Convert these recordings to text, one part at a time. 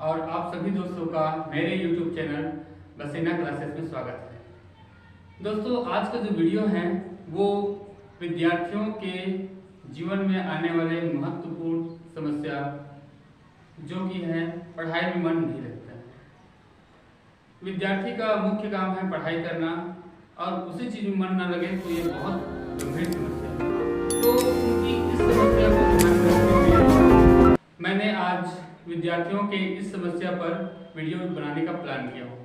और आप सभी दोस्तों का मेरे YouTube चैनल बसीना क्लासेस में स्वागत है। दोस्तों, आज का जो वीडियो है वो विद्यार्थियों के जीवन में आने वाले महत्वपूर्ण समस्या जो कि है पढ़ाई में मन नहीं लगता है। विद्यार्थी का मुख्य काम है पढ़ाई करना और उसी चीज में मन न लगे तो ये बहुत गंभीर समस्या है। तो उनकी इस समस्या को ध्यान में रखते हुए मैंने आज विद्यार्थियों के इस समस्या पर वीडियो बनाने का प्लान किया हूँ।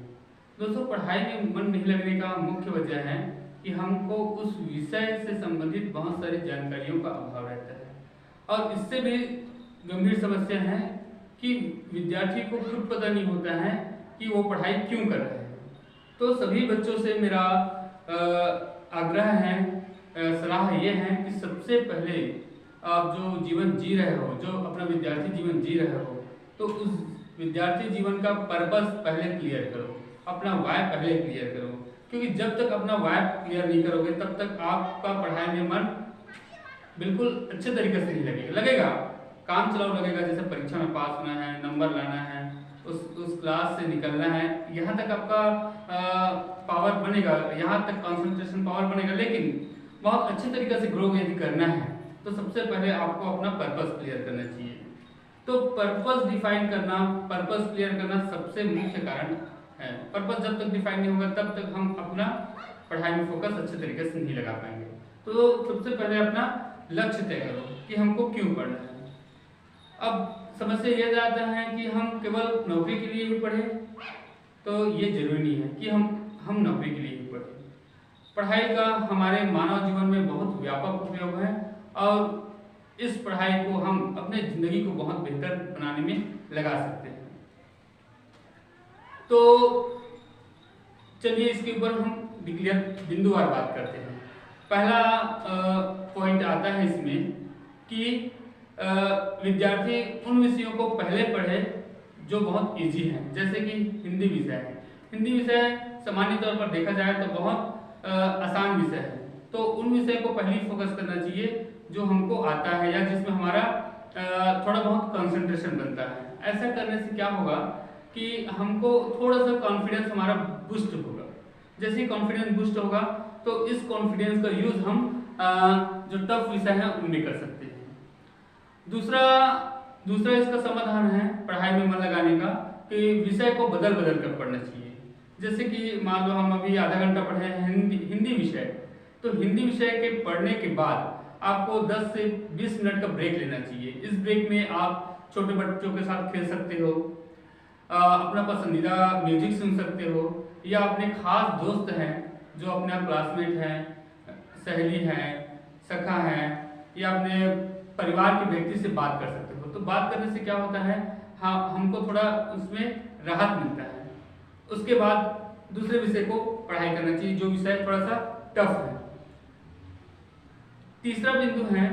दोस्तों, पढ़ाई में मन नहीं लगने का मुख्य वजह है कि हमको उस विषय से संबंधित बहुत सारी जानकारियों का अभाव रहता है और इससे भी गंभीर समस्या है कि विद्यार्थी को खुद पता नहीं होता है कि वो पढ़ाई क्यों कर रहे हैं। तो सभी बच्चों से मेरा आग्रह है, सलाह ये है कि सबसे पहले आप जो जीवन जी रहे हो, जो अपना विद्यार्थी जीवन जी रहे हो, तो उस विद्यार्थी जीवन का पर्पस पहले क्लियर करो, अपना वाय पहले क्लियर करो, क्योंकि जब तक अपना वाय क्लियर नहीं करोगे तब तक आपका पढ़ाई में मन बिल्कुल अच्छे तरीके से नहीं लगेगा काम चलाओ लगेगा। जैसे परीक्षा में पास होना है, नंबर लाना है, उस क्लास से निकलना है, यहाँ तक आपका पावर बनेगा, यहाँ तक कंसंट्रेशन पावर बनेगा। लेकिन बहुत अच्छे तरीके से ग्रो यदि करना है तो सबसे पहले आपको अपना पर्पस क्लियर करना चाहिए। तो पर्पस डिफाइन करना, पर्पस क्लियर करना सबसे मुख्य कारण है। पर्पस जब तक डिफाइन नहीं होगा तब तक हम अपना पढ़ाई में फोकस अच्छे तरीके से नहीं लगा पाएंगे। तो सबसे पहले अपना लक्ष्य तय करो कि हमको क्यों पढ़ना है। अब समस्या यह जाता है कि हम केवल नौकरी के लिए ही पढ़े, तो ये जरूरी नहीं है कि हम नौकरी के लिए ही पढ़े। पढ़ाई का हमारे मानव जीवन में बहुत व्यापक उपयोग है और इस पढ़ाई को हम अपने जिंदगी को बहुत बेहतर बनाने में लगा सकते हैं। तो चलिए इसके ऊपर हम बिंदुवार बात करते हैं। पहला पॉइंट आता है इसमें कि विद्यार्थी उन विषयों को पहले पढ़े जो बहुत इजी हैं, जैसे कि हिंदी विषय है। हिंदी विषय सामान्य तौर पर देखा जाए तो बहुत आसान विषय है, तो उन विषय को पहले फोकस करना चाहिए जो हमको आता है या जिसमें हमारा थोड़ा बहुत कंसंट्रेशन बनता है। ऐसा करने से क्या होगा कि हमको थोड़ा सा कॉन्फिडेंस हमारा बूस्ट होगा। जैसे ही कॉन्फिडेंस बूस्ट होगा तो इस कॉन्फिडेंस का यूज हम जो टफ विषय है उनमें कर सकते हैं। दूसरा इसका समाधान है पढ़ाई में मन लगाने का कि विषय को बदल बदल कर पढ़ना चाहिए। जैसे कि मान लो हम अभी आधा घंटा पढ़े हैं हिंदी विषय, तो हिंदी विषय के पढ़ने के बाद आपको 10 से 20 मिनट का ब्रेक लेना चाहिए। इस ब्रेक में आप छोटे बच्चों के साथ खेल सकते हो, अपना पसंदीदा म्यूजिक सुन सकते हो, या अपने खास दोस्त हैं जो अपने क्लासमेट हैं, सहेली हैं, सखा हैं, या अपने परिवार के व्यक्ति से बात कर सकते हो। तो बात करने से क्या होता है, हाँ, हमको थोड़ा उसमें राहत मिलता है। उसके बाद दूसरे विषय को पढ़ाई करना चाहिए जो विषय थोड़ा सा टफ है। तीसरा बिंदु है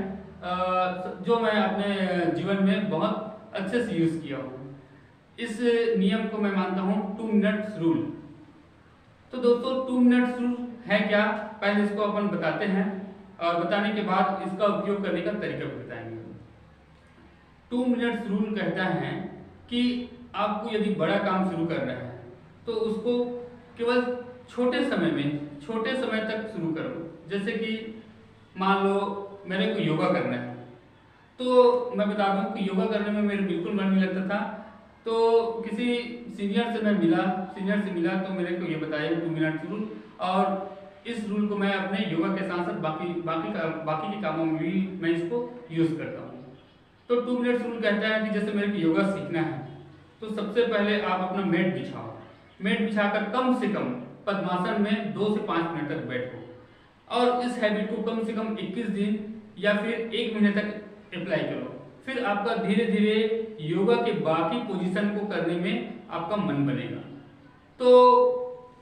जो मैं अपने जीवन में बहुत अच्छे से यूज किया हूँ। इस नियम को मैं मानता हूँ 2 मिनट्स रूल। तो दोस्तों 2 मिनट्स रूल है क्या, पहले इसको अपन बताते हैं और बताने के बाद इसका उपयोग करने का तरीका भी बताएंगे। 2 मिनट्स रूल कहता है कि आपको यदि बड़ा काम शुरू करना है तो उसको केवल छोटे समय तक शुरू करो। जैसे कि मान लो मेरे को योगा करना है, तो मैं बता दूं कि योगा करने में मेरे बिल्कुल मन नहीं लगता था। तो किसी सीनियर से मिला तो मेरे को ये बताया 2 मिनट रूल, और इस रूल को मैं अपने योगा के साथ साथ बाकी के कामों में भी मैं इसको यूज करता हूँ। तो 2 मिनट रूल कहता है कि जैसे मेरे को योगा सीखना है तो सबसे पहले आप अपना मैट बिछाओ। मैट बिछाकर कम से कम पद्मासन में 2 से 5 मिनट तक बैठो और इस हैबिट को कम से कम 21 दिन या फिर 1 महीने तक अप्लाई करो। फिर आपका धीरे धीरे योगा के बाकी पोजीशन को करने में आपका मन बनेगा। तो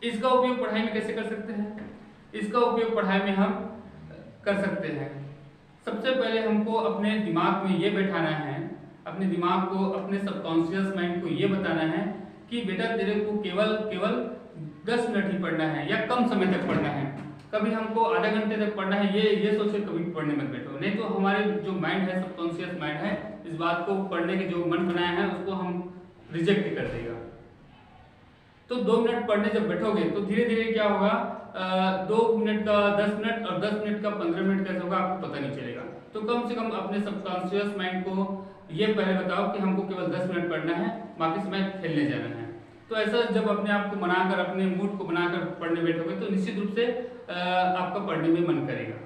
इसका उपयोग पढ़ाई में कैसे कर सकते हैं? इसका उपयोग पढ़ाई में हम कर सकते हैं। सबसे पहले हमको अपने दिमाग में ये बैठाना है, अपने दिमाग को, अपने सबकॉन्शियस माइंड को ये बताना है कि बेटा तेरे को केवल 10 मिनट ही पढ़ना है या कम समय तक पढ़ना है। कभी हमको आधा घंटे तक पढ़ना है ये सोच के कभी पढ़ने मत बैठो, नहीं तो हमारे जो माइंड है, सबकॉन्शियस माइंड है, इस बात को पढ़ने के जो मन बनाया है उसको हम रिजेक्ट कर देगा। तो 2 मिनट पढ़ने जब बैठोगे तो धीरे धीरे क्या होगा, 2 मिनट का 10 मिनट और 10 मिनट का 15 मिनट कैसे होगा आपको पता नहीं चलेगा। तो कम से कम अपने सबकॉन्शियस माइंड को ये पहले बताओ कि हमको केवल 10 मिनट पढ़ना है, बाकी समय खेलने जाना है। तो ऐसा जब अपने आप को बनाकर, अपने मूड को बनाकर पढ़ने बैठोगे तो निश्चित रूप से आपका पढ़ने में मन करेगा।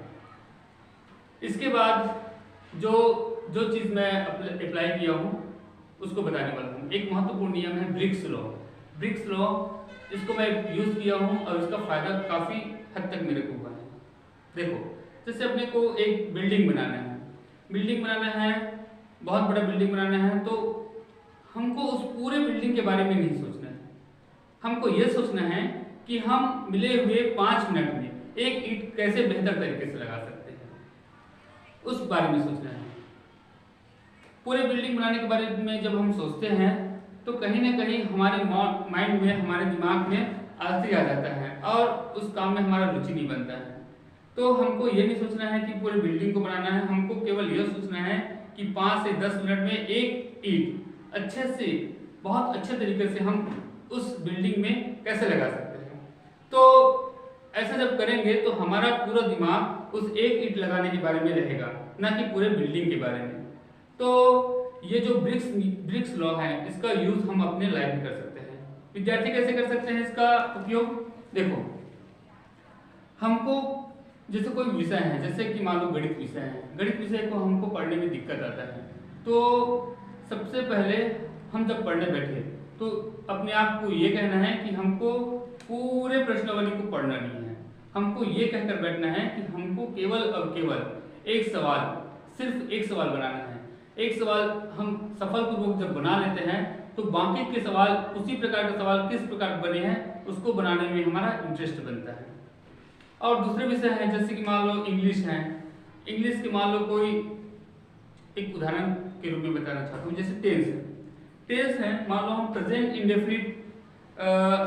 इसके बाद जो चीज़ मैं अप्लाई किया हूँ उसको बताने वाला हूँ। एक महत्वपूर्ण नियम है ब्रिक्स लॉ। ब्रिक्स लॉ, इसको मैं यूज़ किया हूँ और इसका फ़ायदा काफ़ी हद तक मेरे को हुआ है। देखो, जैसे अपने को एक बिल्डिंग बनाना है, बहुत बड़ा बिल्डिंग बनाना है, तो हमको उस पूरे बिल्डिंग के बारे में नहीं सोचना है। हमको ये सोचना है कि हम मिले हुए 5 मिनट में एक ईंट कैसे बेहतर तरीके से लगा सकते हैं, उस बारे में सोचना है। पूरे बिल्डिंग बनाने के बारे में जब हम सोचते हैं तो कहीं ना कहीं हमारे माइंड में, हमारे दिमाग में आलसी आ जाता है और उस काम में हमारा रुचि नहीं बनता है। तो हमको ये नहीं सोचना है कि पूरी बिल्डिंग को बनाना है, हमको केवल ये सोचना है कि 5 से 10 मिनट में एक ईंट अच्छे से, बहुत अच्छे तरीके से हम उस बिल्डिंग में कैसे लगा सकते हैं। तो ऐसा जब करेंगे तो हमारा पूरा दिमाग उस एक ईंट लगाने के बारे में रहेगा, ना कि पूरे बिल्डिंग के बारे में। तो ये जो ब्रिक्स लॉ है, इसका यूज हम अपने लाइफ में कर सकते हैं। विद्यार्थी कैसे कर सकते हैं इसका उपयोग? देखो, हमको जैसे कोई विषय है, जैसे कि मान लो गणित विषय है, गणित विषय को हमको पढ़ने में दिक्कत आता है, तो सबसे पहले हम जब पढ़ने बैठे तो अपने आप को ये कहना है कि हमको पूरे प्रश्नावली को पढ़ना नहीं है। हमको ये कहकर बैठना है कि हमको केवल और केवल एक सवाल, सिर्फ एक सवाल बनाना है। एक सवाल हम सफलपूर्वक जब बना लेते हैं तो बाकी के सवाल, उसी प्रकार के सवाल किस प्रकार बने हैं उसको बनाने में हमारा इंटरेस्ट बनता है। और दूसरे विषय हैं, जैसे कि मान लो इंग्लिश है, इंग्लिश के मान लो कोई एक उदाहरण के रूप में बताना चाहता हूँ, जैसे टेंस है, मान लो हम प्रेजेंट इंडेफिनिट,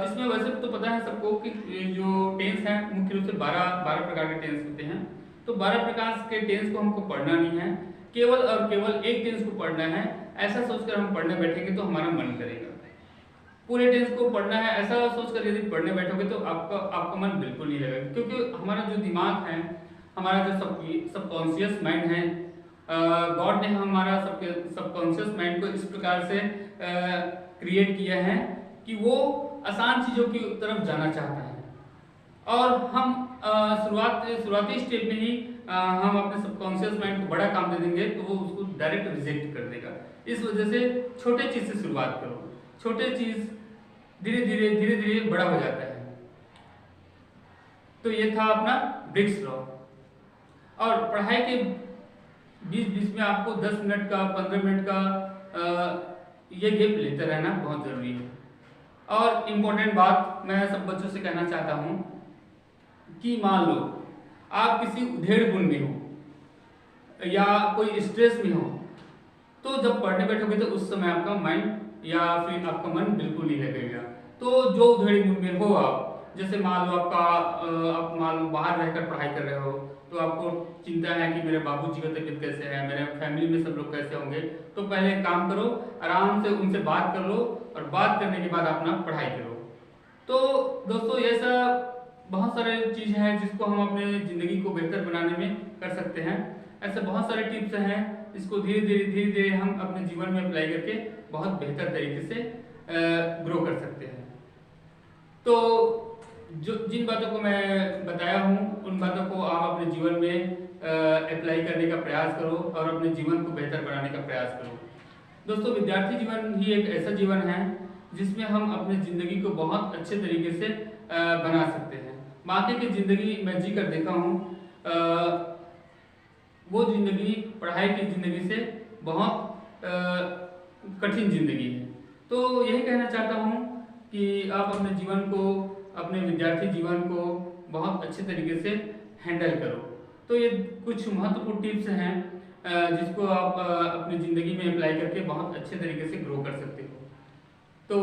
इसमें वैसे तो पता है सबको कि जो टेंस है मुख्य रूप से 12 प्रकार के टेंस होते हैं। तो 12 प्रकार के टेंस को हमको पढ़ना नहीं है, केवल और केवल एक टेंस को पढ़ना है। ऐसा सोचकर हम पढ़ने बैठेंगे तो हमारा मन करेगा। पूरे टेंस को पढ़ना है ऐसा सोचकर यदि पढ़ने बैठोगे तो आपका मन बिल्कुल नहीं लगेगा, क्योंकि हमारा जो दिमाग है, हमारा जो सबकॉन्शियस माइंड है, गॉड ने हमारा सबकॉन्शियस माइंड को इस प्रकार से क्रिएट किया है कि वो आसान चीज़ों की तरफ जाना चाहता है। और हम शुरुआती स्टेप में ही हम अपने सबकॉन्शियस माइंड को बड़ा काम दे देंगे तो वो उसको डायरेक्ट रिजेक्ट कर देगा। इस वजह से छोटे चीज़ से शुरुआत करो, छोटे चीज़ धीरे धीरे बड़ा हो जाता है। तो ये था अपना ब्रिक्स लॉ। और पढ़ाई के बीच में आपको 10 मिनट का, 15 मिनट का ये गैप लेते रहना बहुत ज़रूरी है। और इम्पोर्टेंट बात मैं सब बच्चों से कहना चाहता हूँ कि मान लो आप किसी उधेड़-बुन में हो या कोई स्ट्रेस में हो, तो जब पढ़ने बैठोगे तो उस समय आपका माइंड या फिर आपका मन बिल्कुल नहीं लगेगा। तो जो उधेड़-बुन में हो आप, जैसे मान लो आप मान लो बाहर रहकर पढ़ाई कर रहे हो, तो आपको चिंता है कि मेरे बाबूजी का तबीयत कैसे है, मेरे फैमिली में सब लोग कैसे होंगे। तो पहले एक काम करो, आराम से उनसे बात कर लो और बात करने के बाद अपना पढ़ाई करो। तो दोस्तों, ये सब बहुत सारे चीज़ हैं जिसको हम अपने ज़िंदगी को बेहतर बनाने में कर सकते हैं। ऐसे बहुत सारे टिप्स हैं, इसको धीरे धीरे हम अपने जीवन में अप्लाई करके बहुत बेहतर तरीके से ग्रो कर सकते हैं। तो जिन बातों को मैं बताया हूँ उन बातों को आप अपने जीवन में अप्लाई करने का प्रयास करो और अपने जीवन को बेहतर बनाने का प्रयास करो। दोस्तों, विद्यार्थी जीवन ही एक ऐसा जीवन है जिसमें हम अपनी ज़िंदगी को बहुत अच्छे तरीके से बना सकते हैं। बाकी की ज़िंदगी मैं जी कर देखा हूँ, वो ज़िंदगी पढ़ाई की ज़िंदगी से बहुत कठिन ज़िंदगी है। तो यही कहना चाहता हूँ कि आप अपने जीवन को, अपने विद्यार्थी जीवन को बहुत अच्छे तरीके से हैंडल करो। तो ये कुछ महत्वपूर्ण टिप्स हैं जिसको आप अपनी ज़िंदगी में अप्लाई करके बहुत अच्छे तरीके से ग्रो कर सकते हो। तो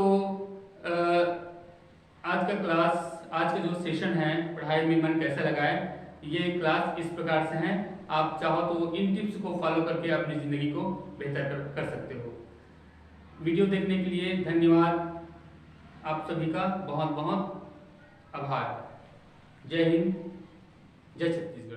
आज का जो सेशन है, पढ़ाई में मन कैसे लगाए, ये क्लास इस प्रकार से है। आप चाहो तो इन टिप्स को फॉलो करके अपनी ज़िंदगी को बेहतर कर सकते हो। वीडियो देखने के लिए धन्यवाद। आप सभी का बहुत बहुत आभार। जय हिंद, जय छत्तीसगढ़।